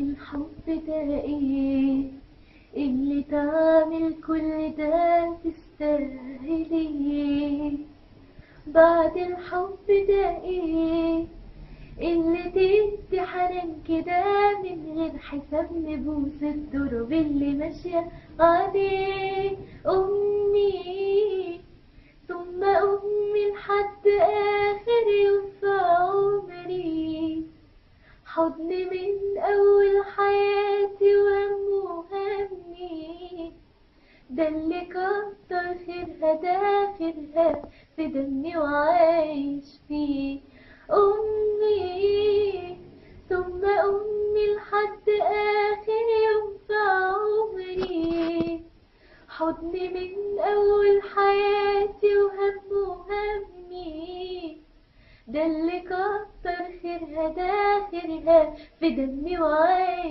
الحب ده ايه اللي تعمل كل ده تستاهليه؟ بعد الحب ده ايه اللي تدي حنان كده من غير حساب، نبوس التراب اللي ماشية عليه؟ أمي ثم أمي لحد آخر يوم في عمري، حضن من أول حياتي وهم همي، ده اللي كتر خيرها ده خيرها في دمي وعايش فيه. أمي ثم أمي لحد آخر يوم في عمري، حضن من أول حياتي وهم همي، ده اللي كتر خيرها ده خيرها في دمي وعايش